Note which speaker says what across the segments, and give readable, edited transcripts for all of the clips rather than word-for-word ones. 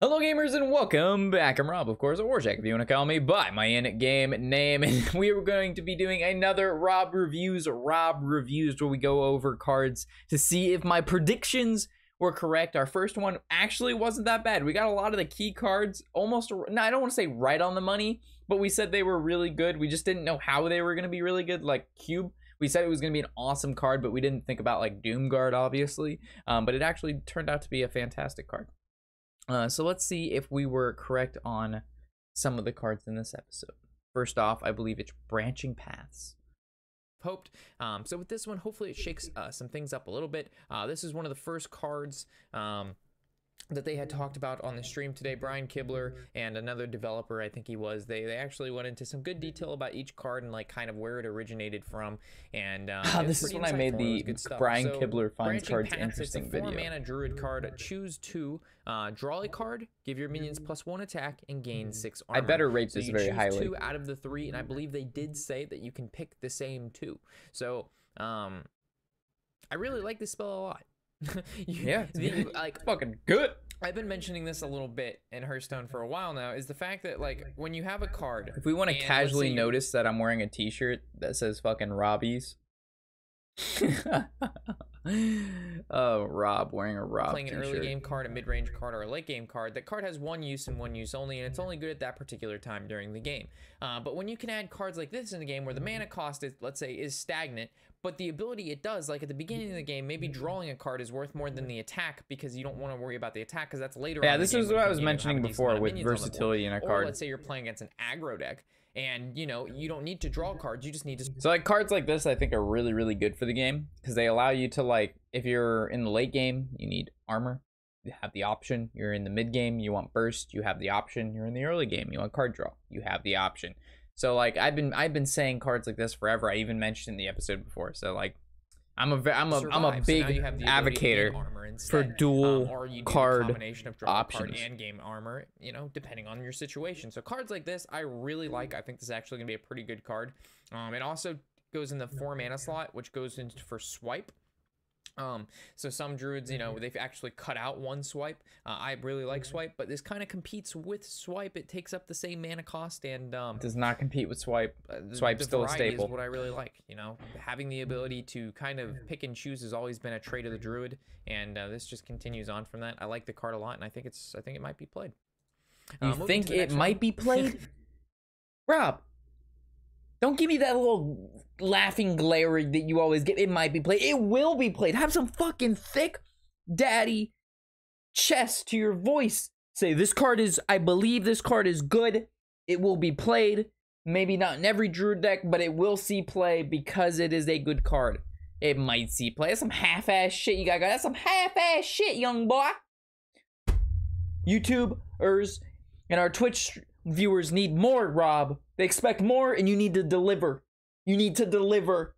Speaker 1: Hello gamers and welcome back. I'm Rob, of course, or Warshack if you want to call me by my in-game name. And we are going to be doing another Rob Reviews where we go over cards to see if my predictions were correct. Our first one actually wasn't that bad. We got a lot of the key cards almost, no, I don't want to say right on the money, but we said they were really good. We just didn't know how they were going to be really good, like Cube. We said it was going to be an awesome card, but we didn't think about like Doomguard, obviously. But it actually turned out to be a fantastic card. So let's see if we were correct on some of the cards in this episode. First off, I believe it's Branching Paths. Hoped. So with this one, hopefully it shakes some things up a little bit. This is one of the first cards that they had talked about on the stream today. Brian Kibler and another developer, I think he was, they actually went into some good detail about each card and like kind of where it originated from. And
Speaker 2: this is when I made the Brian Kibler finds cards interesting video.
Speaker 1: It's a 4-mana druid card. Choose 2, draw a card, give your minions +1 attack, and gain 6 armor.
Speaker 2: I better rate this very highly.
Speaker 1: 2 out of the 3, and I believe they did say that you can pick the same 2. So I really like this spell a lot.
Speaker 2: Like fucking good.
Speaker 1: I've been mentioning this a little bit in Hearthstone for a while now, is the fact that like when you have a card,
Speaker 2: if we want to casually notice that I'm wearing a t-shirt that says fucking Robbies. Oh, Rob wearing a Rob
Speaker 1: playing an early game card, a mid-range card, or a late game card. That card has one use and one use only, and it's only good at that particular time during the game. But when you can add cards like this in the game where the mana cost is, let's say, is stagnant, but the ability it does, like at the beginning of the game, maybe drawing a card is worth more than the attack because you don't want to worry about the attack because that's later on.
Speaker 2: Yeah, this is what I was mentioning before with versatility in a card.
Speaker 1: Or let's say you're playing against an aggro deck, and you know you don't need to draw cards, you just need to.
Speaker 2: So like cards like this, I think are really good for the game because they allow you to, like, if you're in the late game, you need armor, you have the option. You're in the mid game, you want burst, you have the option. You're in the early game, you want card draw, you have the option. So like I've been saying cards like this forever. I even mentioned in the episode before. So like I'm a big advocate for dual card options
Speaker 1: and game armor, you know, depending on your situation. So cards like this I really like. I think this is actually gonna be a pretty good card. It also goes in the 4-mana slot, which goes into for swipe. So some druids, you know, they've actually cut out one swipe. I really like swipe, but this kind of competes with swipe. It takes up the same mana cost and
Speaker 2: does not compete with swipe. Swipe's still a staple.
Speaker 1: Is what I really like, you know, having the ability to kind of pick and choose has always been a trait of the druid, and this just continues on from that. I like the card a lot, and I think it might be played.
Speaker 2: You think it might be played? Rob, don't give me that little laughing glare that you always get. It might be played. It will be played. Have some fucking thick daddy chest to your voice. Say, this card is, I believe this card is good. It will be played. Maybe not in every druid deck, but it will see play because it is a good card. It might see play. That's some half-ass shit you got. That's some half-ass shit, young boy. YouTubers and our Twitch viewers need more, Rob. They expect more, and you need to deliver. You need to deliver.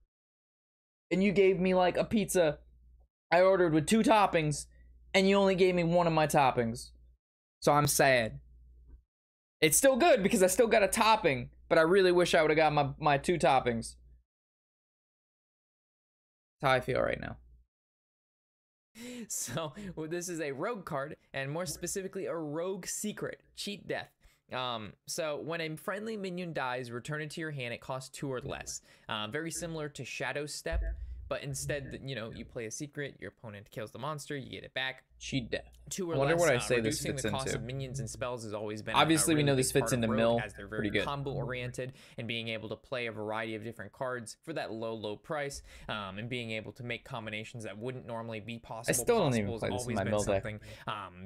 Speaker 2: And you gave me like a pizza I ordered with 2 toppings, and you only gave me 1 of my toppings. So I'm sad. It's still good because I still got a topping, but I really wish I would have got my 2 toppings. That's how I feel right now.
Speaker 1: So this is a rogue card, and more specifically a rogue secret, cheat death. So when a friendly minion dies, return it to your hand. It costs 2 or less. Very similar to Shadow Step, but instead, you know, you play a secret, your opponent kills the monster, you get it back.
Speaker 2: Cheat death.
Speaker 1: 2 or
Speaker 2: I wonder
Speaker 1: less.
Speaker 2: What I say this
Speaker 1: reducing
Speaker 2: fits
Speaker 1: the cost
Speaker 2: into.
Speaker 1: Of minions and spells has always been
Speaker 2: obviously
Speaker 1: really
Speaker 2: we know this fits into mill.
Speaker 1: As they're
Speaker 2: pretty
Speaker 1: very
Speaker 2: good.
Speaker 1: combo oriented, and being able to play a variety of different cards for that low price, and being able to make combinations that wouldn't normally be possible.
Speaker 2: I still don't even play this in my mill deck.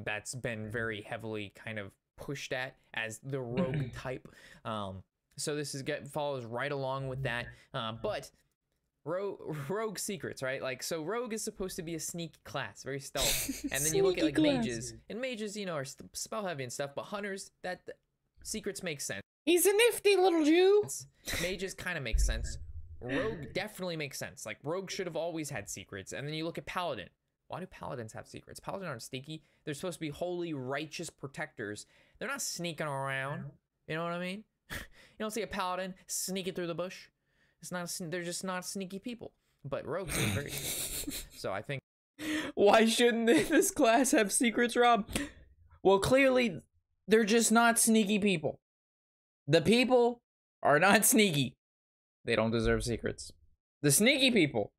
Speaker 1: That's been very heavily kind of pushed at as the rogue type. So this is follows right along with that, but rogue secrets, right? Like, so rogue is supposed to be a sneaky class, very stealth. And then you look at like mages, and mages, you know, are spell heavy and stuff, but hunters, that secrets make sense.
Speaker 2: He's a nifty little Jew.
Speaker 1: Mages kind of make sense. Rogue definitely makes sense. Like, rogue should have always had secrets. And then you look at paladin. Why do paladins have secrets? Paladins aren't sneaky. They're supposed to be holy, righteous protectors. They're not sneaking around. You know what I mean? You don't see a paladin sneaking through the bush. They're just not sneaky people. But rogues are very sneaky. So I think.
Speaker 2: Why shouldn't this class have secrets, Rob? Well, clearly, they're just not sneaky people. The people are not sneaky. They don't deserve secrets. The sneaky people,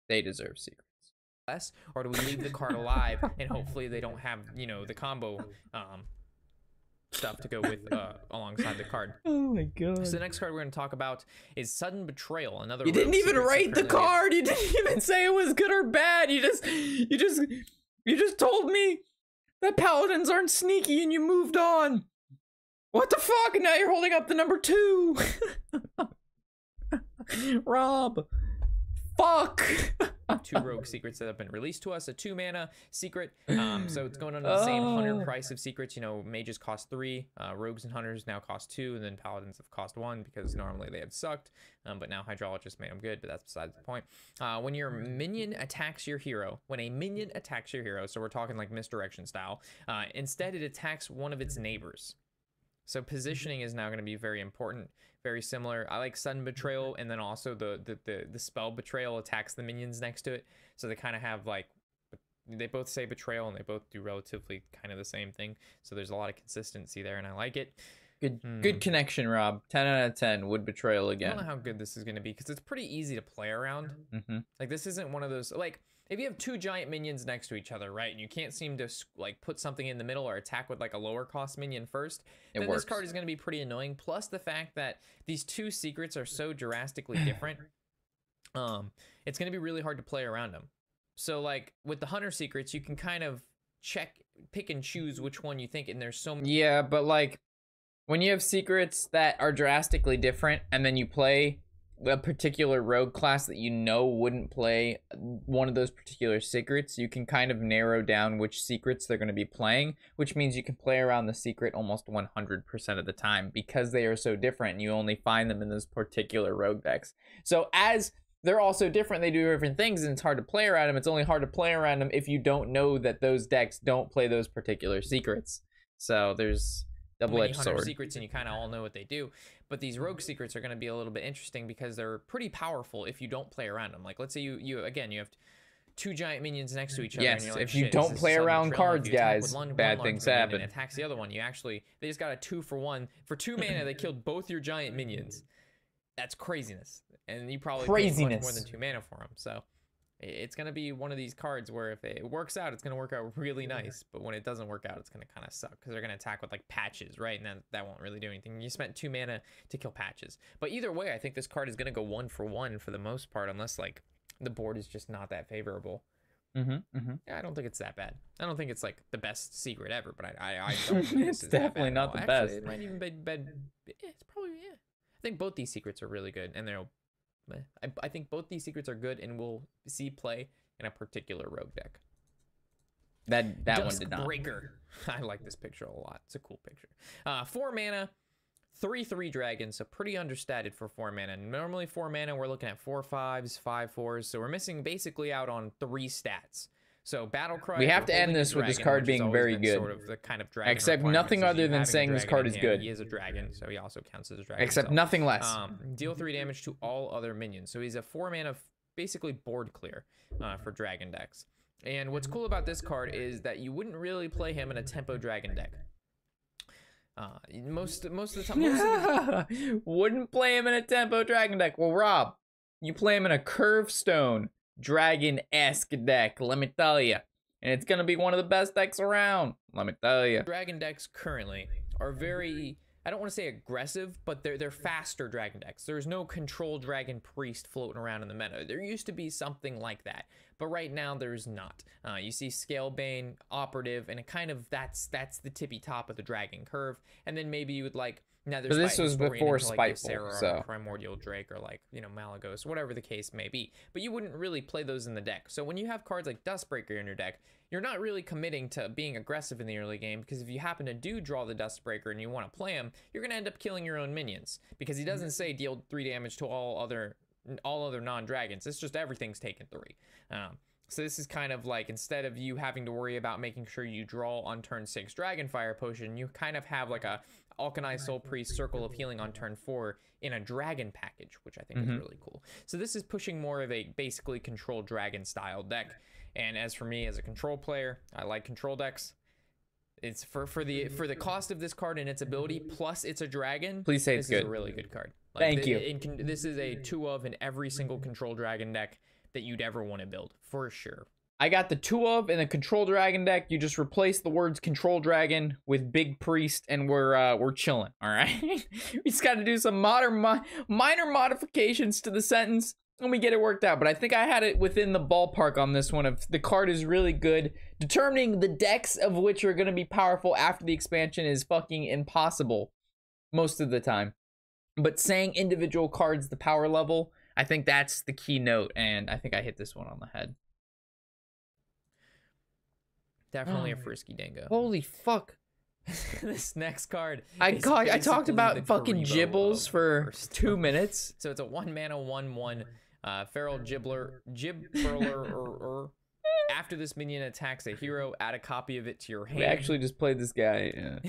Speaker 2: they deserve secrets.
Speaker 1: Or do we leave the card alive and hopefully they don't have, you know, the combo stuff to go with alongside the card.
Speaker 2: Oh my god.
Speaker 1: So the next card we're going to talk about is Sudden Betrayal. Another
Speaker 2: You didn't even rate the card. You didn't even say it was good or bad. You just told me that paladins aren't sneaky and you moved on. What the fuck? And now you're holding up the number 2. Rob. Fuck.
Speaker 1: 2 rogue secrets that have been released to us. A 2-mana secret. So it's going under the same 100 price of secrets. You know, mages cost 3, rogues and hunters now cost 2, and then paladins have cost 1 because normally they have sucked. But now hydrologists made them good, but that's besides the point. When your minion attacks your hero, so we're talking like misdirection style, instead it attacks one of its neighbors. So positioning is now going to be very important, very similar. I like Sudden Betrayal, and then also the spell Betrayal attacks the minions next to it. So they kind of have like, they both say Betrayal, and they both do relatively kind of the same thing. So there's a lot of consistency there, and I like it.
Speaker 2: Good connection, Rob. 10 out of 10. Would Betrayal again.
Speaker 1: I don't know how good this is going to be, because it's pretty easy to play around. Like, this isn't one of those, like, if you have 2 giant minions next to each other, right, and you can't seem to like put something in the middle or attack with like a lower cost minion first, then this card is going to be pretty annoying. Plus the fact that these 2 secrets are so drastically different, it's going to be really hard to play around them. So like with the hunter secrets, you can kind of pick and choose which one you think, and there's so many.
Speaker 2: Yeah, but like when you have secrets that are drastically different, and then you play a particular rogue class that you know wouldn't play one of those particular secrets, you can kind of narrow down which secrets they're going to be playing, which means you can play around the secret almost 100% of the time because they are so different and you only find them in those particular rogue decks. So as they're also different, they do different things, and it's hard to play around them. It's only hard to play around them if you don't know that those decks don't play those particular secrets. So there's double-edged sword.
Speaker 1: Secrets, and you kind of all know what they do. But these rogue secrets are going to be a little bit interesting because they're pretty powerful if you don't play around them. Like, let's say you have 2 giant minions next to each other.
Speaker 2: Yes,
Speaker 1: and you're like,
Speaker 2: if you don't play around cards, guys, bad things happen.
Speaker 1: And attacks the other one. They just got a 2-for-1. For 2 mana, they killed both your giant minions. That's craziness. And you probably paid much more than 2 mana for them. So it's going to be one of these cards where if it works out, it's going to work out really nice. But when it doesn't work out, it's going to kind of suck because they're going to attack with like patches, right? And that won't really do anything. You spent 2 mana to kill patches. But either way, I think this card is going to go 1-for-1 for the most part, unless like the board is just not that favorable. Yeah, I don't think it's that bad. I don't think it's like the best secret ever, but I don't think
Speaker 2: it's definitely not the best.
Speaker 1: It might even be it's probably, yeah. I think both these secrets are really good, and I think both these secrets are good, and we'll see play in a particular rogue deck.
Speaker 2: That one did not.
Speaker 1: Breaker. I like this picture a lot. It's a cool picture. 4 mana, 3/3 dragon, so pretty understated for 4 mana. Normally 4 mana, we're looking at 4/5s, 5/4s, so we're missing basically out on 3 stats. So battle cry.
Speaker 2: We have to end this with this card being very good.
Speaker 1: Sort of the kind of dragon
Speaker 2: except nothing other than saying this card is good.
Speaker 1: He is a dragon, so he also counts as a dragon.
Speaker 2: Except nothing less.
Speaker 1: Deal 3 damage to all other minions. So he's a 4 mana, basically board clear for dragon decks. And what's cool about this card is that you wouldn't really play him in a tempo dragon deck. Most of the time,
Speaker 2: wouldn't play him in a tempo dragon deck. Well, Rob, you play him in a curve stone dragon-esque deck, let me tell you. And it's gonna be one of the best decks around, let me tell you.
Speaker 1: Dragon decks currently are very, I don't want to say aggressive, but they're faster dragon decks. There's no control dragon priest floating around in the meta. There used to be something like that, but right now there's not. You see Scalebane, Operative, and it kind of that's the tippy top of the dragon curve. And then maybe you would like, now there's,
Speaker 2: but this was before Spiteful,
Speaker 1: like
Speaker 2: so
Speaker 1: Primordial Drake, or like, you know, Malagos, whatever the case may be. But you wouldn't really play those in the deck. So when you have cards like Dustbreaker in your deck, you're not really committing to being aggressive in the early game, because if you happen to draw the Dustbreaker and you want to play him, you're going to end up killing your own minions, because he doesn't say deal 3 damage to all other non-dragons. It's just everything's taken 3. So this is kind of like, instead of you having to worry about making sure you draw on turn 6 Dragonfire Potion, you kind of have like a Alkanized Soul Priest Circle of Healing on turn 4 in a dragon package, which I think is really cool. So this is pushing more of a basically control dragon style deck. And as for me as a control player, I like control decks. It's for the cost of this card and its ability, plus it's a dragon.
Speaker 2: Please say it's good.
Speaker 1: This is a really good card. Like,
Speaker 2: Thank you.
Speaker 1: This is a 2 of in every single control dragon deck that you'd ever want to build, for sure.
Speaker 2: I got the 2 of in the control dragon deck. You just replace the words control dragon with big priest, and we're chilling. All right. We just got to do some minor modifications to the sentence, and we get it worked out. But I think I had it within the ballpark on this one. Of the card is really good. Determining the decks of which are going to be powerful after the expansion is fucking impossible most of the time. But saying individual cards the power level, I think that's the key note, and I think I hit this one on the head.
Speaker 1: Definitely a frisky dingo.
Speaker 2: Holy fuck.
Speaker 1: This next card.
Speaker 2: I talked about fucking Gibbles for 2 minutes.
Speaker 1: So it's a 1 mana 1/1 feral Gibberler. After this minion attacks a hero, add a copy of it to your hand.
Speaker 2: We actually just played this guy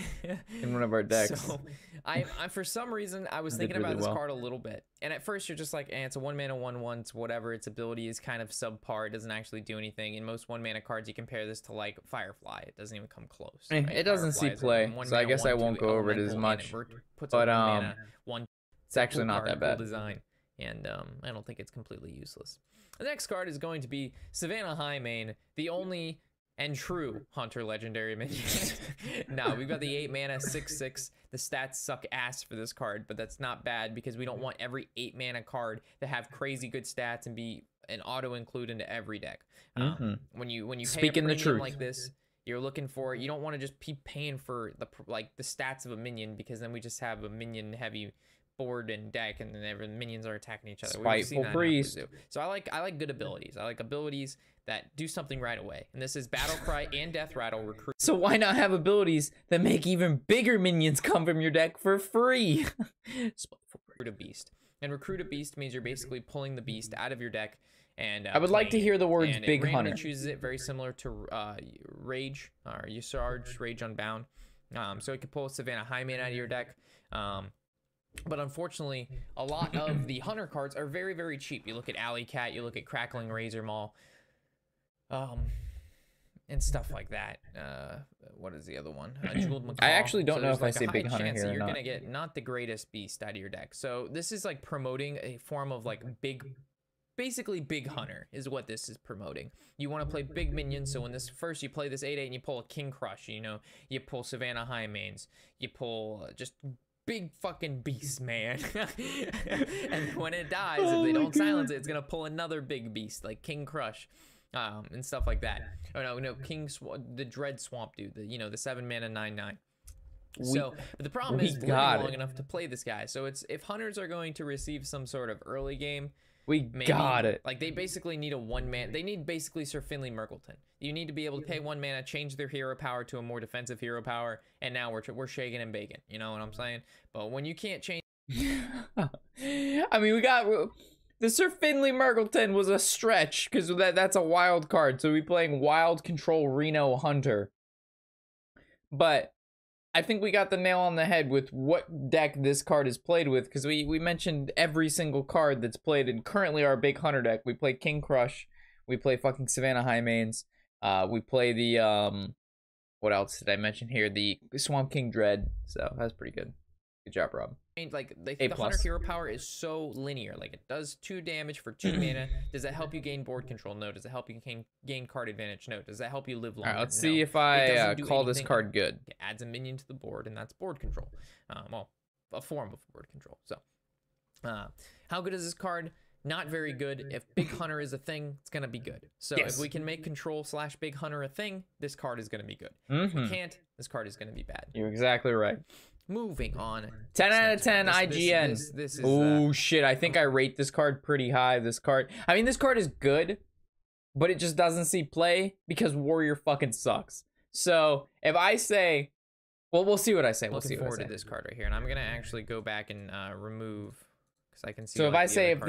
Speaker 2: in one of our decks.
Speaker 1: So I for some reason I was thinking about this card a little bit, and at first you're just like, it's a 1 mana 1/1, it's whatever. Its ability is kind of subpar. It doesn't actually do anything. In most 1 mana cards, you compare this to like Firefly. It doesn't even come close. Right?
Speaker 2: It doesn't see play, so I guess I won't go over it as much. But it's actually not that bad.
Speaker 1: Design. And I don't think it's completely useless. The next card is going to be Savannah Highmane, the only and true Hunter legendary minion. No, we've got the 8 mana 6/6. The stats suck ass for this card, but that's not bad because we don't want every 8 mana card to have crazy good stats and be an auto include into every deck. When you pay a premium like this, you're looking for, you don't want to just keep paying for the stats of a minion, because then we just have a minion heavy board and deck, and then the minions are attacking each other.
Speaker 2: Spiteful priest.
Speaker 1: So I like good abilities. I like abilities that do something right away. And this is Battle Cry and Death Rattle recruit.
Speaker 2: So why not have abilities that make even bigger minions come from your deck for free?
Speaker 1: Recruit a beast. And recruit a beast means you're basically pulling the beast out of your deck. And
Speaker 2: I would like to hear the words
Speaker 1: and
Speaker 2: big
Speaker 1: it
Speaker 2: hunter.
Speaker 1: Chooses it very similar to Rage or Usarge, Rage Unbound. So it could pull Savannah Highmane out of your deck. But unfortunately, a lot of the Hunter cards are very, very cheap. You look at Alley Cat, you look at Crackling Razor Maul, and stuff like that. What is the other one? Jeweled Macaw.
Speaker 2: I actually don't know if I
Speaker 1: like
Speaker 2: say Big Hunter here or not.
Speaker 1: You're gonna get not the greatest beast out of your deck. So this is like promoting a form of like basically Big Hunter is what this is promoting. You want to play big minions, so when this first you play this 8/8 and you pull a King Crush, you pull Savannah Highmanes, you pull just big fucking beast, man. And when it dies, if they don't silence it, it's gonna pull another big beast like King Crush, and stuff like that. Oh no, the Dread Swamp Dude, the 7 mana 9/9. So, but the problem is living long enough to play this guy. So it's, if hunters are going to receive some sort of early game, got it. Like they basically need a 1 mana. They need basically Sir Finley Murkleton. You need to be able to pay 1 mana, change their hero power to a more defensive hero power, and now we're shaking and baking. You know what I'm saying? But when you can't change,
Speaker 2: I mean, we got the Sir Finley Murkleton was a stretch because that's a wild card. So we playing wild control Reno Hunter, but I think we got the nail on the head with what deck this card is played with, because we mentioned every single card that's played in currently our big hunter deck. We play King Crush, we play fucking Savannah Highmanes, we play the what else did I mention here? The Swamp King Dread. So that's pretty good. Good job, Rob.
Speaker 1: Like the hunter hero power is so linear. Like it does 2 damage for 2 mana. Does that help you gain board control? No. Does it help you gain card advantage? No. Does that help you live longer?
Speaker 2: All right, let's see if I call this card good.
Speaker 1: It adds a minion to the board, and that's board control. Well, a form of board control. So, how good is this card? Not very good. If Big Hunter is a thing, it's gonna be good. So if we can make control / Big Hunter a thing, this card is gonna be good. If we can't, this card is gonna be bad.
Speaker 2: You're exactly right.
Speaker 1: Moving on.
Speaker 2: 10 out of 10 IGN.
Speaker 1: This is
Speaker 2: oh shit, I think I rate this card pretty high. This card is good, but it just doesn't see play because Warrior fucking sucks. So if I say, well, we'll see what I say. We'll see what I say.
Speaker 1: Looking forward to this card right here, and I'm gonna actually go back and remove, because I can see.
Speaker 2: So if I say if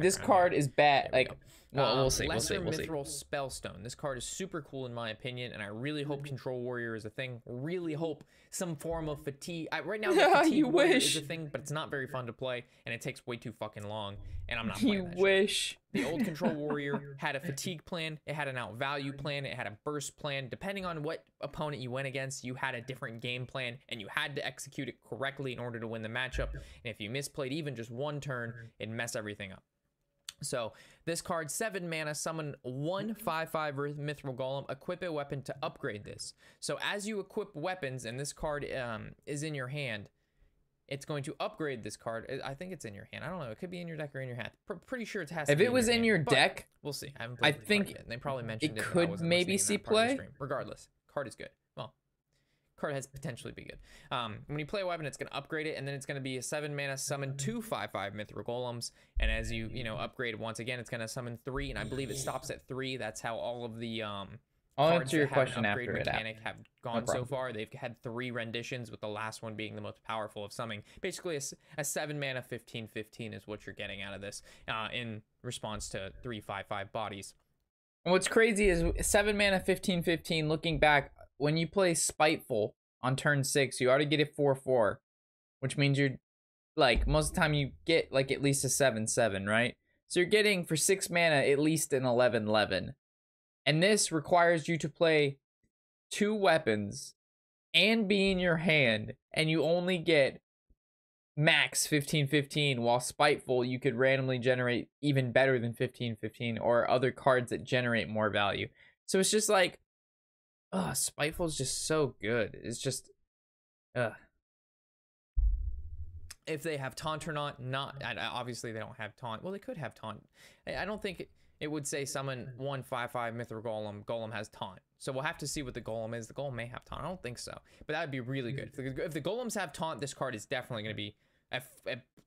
Speaker 2: this card is bad, like
Speaker 1: Well, we'll see.
Speaker 2: Lesser
Speaker 1: We'll see.
Speaker 2: Mithril Spellstone. This card is super cool in my opinion, and I really hope Control Warrior is a thing. Really hope some form of fatigue. Right now, the fatigue warrior is a thing, but it's not very fun to play, and it takes way too fucking long, and I'm not playing that shit. The old Control Warrior had a fatigue plan, it had an outvalue plan, it had a burst plan. Depending on what opponent you went against, you had a different game plan, and you had to execute it correctly in order to win the matchup. And if you misplayed even just one turn, it'd mess everything up. So this card, 7 mana, summon 1 5/5 Mithril Golem, equip a weapon to upgrade this. So as you equip weapons, and this card is in your hand, it's going to upgrade this card. I think it's in your hand. I don't know. It could be in your deck or in your hand. Pretty sure it has to be in your hand. If it was in your deck, we'll see. I haven't played the card yet. They probably mentioned it could maybe see play. Regardless, card is good. Well, card has potentially be good. When you play a weapon, it's going to upgrade it, and then it's going to be a 7 mana summon 2 5/5 Mithril Golems. And as you upgrade once again, it's going to summon 3, and I believe it stops at 3. That's how all of the
Speaker 1: I'll answer your question after it
Speaker 2: have gone so far. They've had 3 renditions, with the last one being the most powerful of summoning. Basically, a 7 mana 15/15 is what you're getting out of this in response to 3 5/5 bodies.
Speaker 1: And what's crazy is 7 mana 15/15. Looking back, when you play Spiteful on turn 6, you already get a 4/4, which means you're like most of the time you get like at least a 7/7, right? So you're getting for 6 mana at least an 11/11. And this requires you to play 2 weapons and be in your hand, and you only get max 15/15, while Spiteful you could randomly generate even better than 15/15 or other cards that generate more value. So it's just like, Spiteful is just so good. It's just,
Speaker 2: if they have taunt or not, obviously they don't have taunt. Well, they could have taunt. I don't think it would say summon 1 5/5 Mithril Golem. Golem has taunt. So we'll have to see what the Golem is. The Golem may have taunt. I don't think so, but that would be really good. If the Golems have taunt, this card is definitely going to be,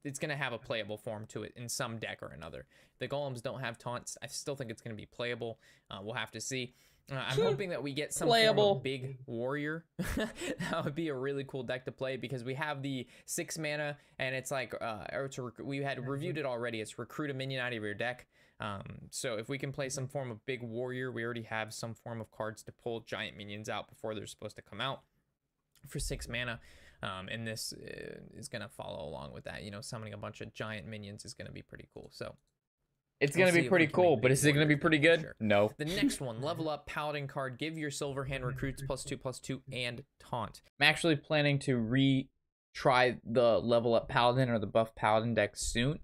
Speaker 2: it's going to have a playable form to it in some deck or another. If the Golems don't have taunts, I still think it's going to be playable. We'll have to see. I'm hoping that we get some form of big warrior. That would be a really cool deck to play, because we have the 6 mana, and it's like we had reviewed it already. It's recruit a minion out of your deck. So if we can play some form of big warrior, we already have some form of cards to pull giant minions out before they're supposed to come out for 6 mana. And this is going to follow along with that. Summoning a bunch of giant minions is going to be pretty cool. So
Speaker 1: it's going to be pretty cool, but is it going to be pretty good? Sure. No.
Speaker 2: The next one, level up Paladin card. Give your silver hand recruits +2/+2 and taunt.
Speaker 1: I'm actually planning to retry the level up Paladin or the buff Paladin deck soon.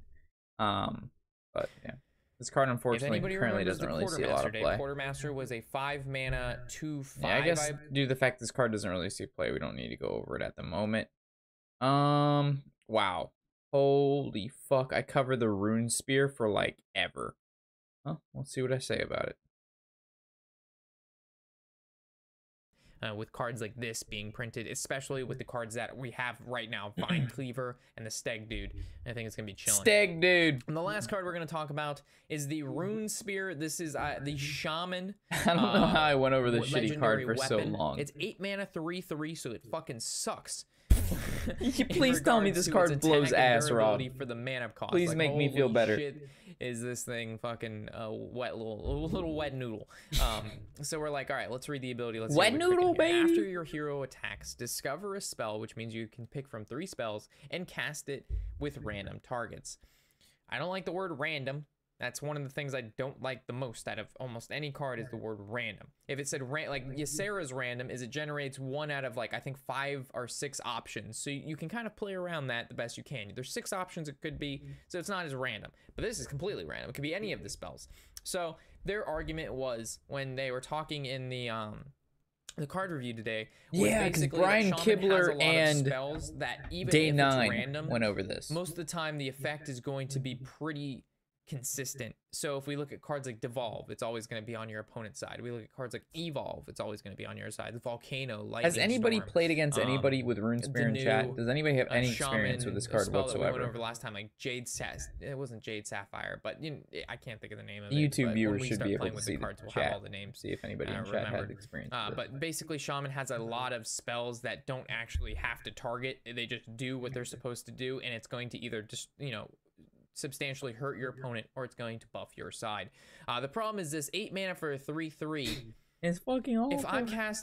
Speaker 1: But yeah. This card, unfortunately, currently doesn't really see a lot of play.
Speaker 2: Quartermaster was a 5 mana 2/5.
Speaker 1: Yeah, I guess due to the fact this card doesn't really see play, we don't need to go over it at the moment. Wow. Holy fuck, I cover the Rune Spear for like ever. Huh, let's see what I say about it.
Speaker 2: With cards like this being printed, especially with the cards that we have right now, Vine Cleaver and the Steg Dude. I think it's going to be chilling.
Speaker 1: Steg Dude.
Speaker 2: And the last card we're going to talk about is the Rune Spear. This is the Shaman.
Speaker 1: I don't know how I went over the shitty card for so long.
Speaker 2: It's 8 mana 3/3, so it fucking sucks.
Speaker 1: Please tell me this card blows ass, Rob.
Speaker 2: For the mana cost.
Speaker 1: Please make me feel better.
Speaker 2: Shit, is this thing fucking wet little wet noodle? So we're like, all right, let's read the ability. Let's
Speaker 1: wet noodle, baby.
Speaker 2: After your hero attacks, discover a spell, which means you can pick from 3 spells and cast it with random targets. I don't like the word random. That's one of the things I don't like the most out of almost any card, is the word random. If it said like Ysera's random, is it generates 1 out of like, I think 5 or 6 options. So you can kind of play around that the best you can. There's 6 options it could be, so it's not as random. But this is completely random. It could be any of the spells. So their argument was, when they were talking in the card review today,
Speaker 1: yeah, because Brian Kibler and Day 9
Speaker 2: random,
Speaker 1: went over this.
Speaker 2: Most of the time the effect is going to be pretty consistent. So if we look at cards like Devolve, it's always going to be on your opponent's side. We look at cards like Evolve, it's always going to be on your side. The Volcano, Lightning
Speaker 1: Has anybody
Speaker 2: Storm,
Speaker 1: played against anybody with Rune Spear in chat? Does anybody have any experience with this card whatsoever?
Speaker 2: That we went over last time, like it wasn't Jade Sapphire, but I can't think of the name of it.
Speaker 1: YouTube viewers should be able to see the
Speaker 2: cards, we'll
Speaker 1: chat.
Speaker 2: have all the names.
Speaker 1: See if anybody in chat had experience.
Speaker 2: But basically, Shaman has a lot of spells that don't actually have to target. They just do what they're supposed to do, and it's going to either just
Speaker 1: substantially hurt your opponent, or it's going to buff your side. The problem is this 8 mana for a 3/3.
Speaker 2: It's fucking awful.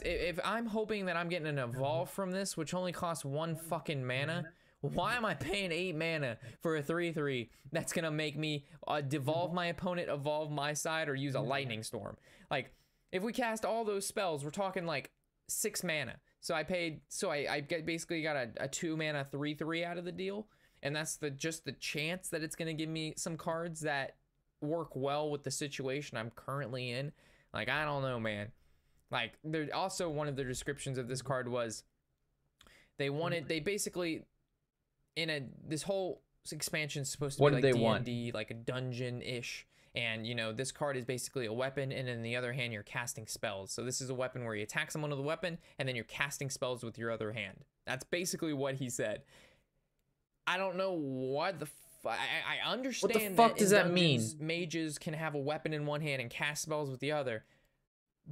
Speaker 1: If I'm hoping that I'm getting an evolve from this, which only costs 1 fucking mana, why am I paying 8 mana for a 3/3 that's gonna make me devolve my opponent, evolve my side, or use a lightning storm? Like, if we cast all those spells, we're talking like 6 mana. So I basically got a 2 mana 3/3 out of the deal, and that's just the chance that it's gonna give me some cards that work well with the situation I'm currently in. Like, I don't know, man. Like, there also, one of the descriptions of this card was they basically, this whole expansion is supposed to be like D&D, like a dungeon-ish, and you know, this card is basically a weapon, and in the other hand you're casting spells. So this is a weapon where you attack someone with a weapon and then you're casting spells with your other hand. That's basically what he said. I don't know what the I understand.
Speaker 2: What the fuck does that mean?
Speaker 1: Mages can have a weapon in one hand and cast spells with the other,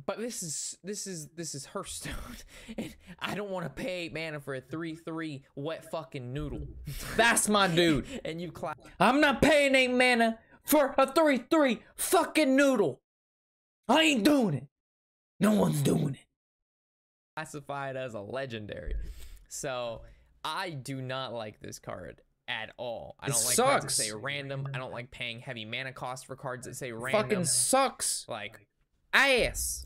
Speaker 1: but this is Hearthstone, and I don't want to pay 8 mana for a 3/3 wet fucking noodle.
Speaker 2: That's my dude.
Speaker 1: And you clap.
Speaker 2: I'm not paying 8 mana for a 3/3 fucking noodle. I ain't doing it. No one's doing it.
Speaker 1: Classified as a legendary. So I do not like this card at all. I don't like cards that say random. I don't like paying heavy mana costs for cards that say random.
Speaker 2: Fucking sucks.
Speaker 1: Like
Speaker 2: ass.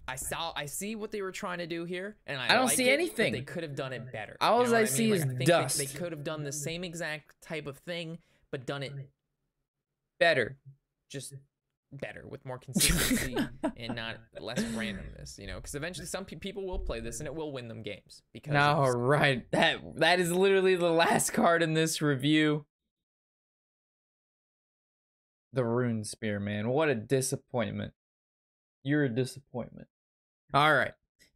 Speaker 1: I see what they were trying to do here, and I
Speaker 2: don't
Speaker 1: like
Speaker 2: see
Speaker 1: it,
Speaker 2: anything.
Speaker 1: But they could have done it better.
Speaker 2: All I see is dust.
Speaker 1: They could have done the same exact type of thing, but done it
Speaker 2: better.
Speaker 1: Just better, with more consistency and not less randomness, you know, because eventually some people will play this and it will win them games. Because
Speaker 2: all right, that is literally the last card in this review. The Rune Spear, man. What a disappointment. You're a disappointment. All right.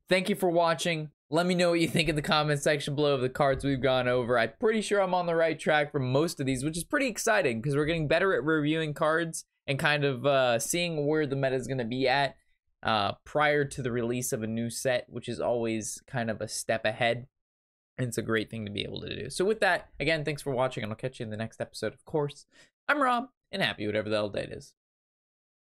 Speaker 2: Thank you for watching. Let me know what you think in the comment section below of the cards we've gone over. I'm pretty sure I'm on the right track for most of these, which is pretty exciting because we're getting better at reviewing cards and kind of seeing where the meta is going to be at prior to the release of a new set, which is always kind of a step ahead. And it's a great thing to be able to do. So with that, again, thanks for watching, and I'll catch you in the next episode, of course. I'm Rob, and happy whatever the hell day it is.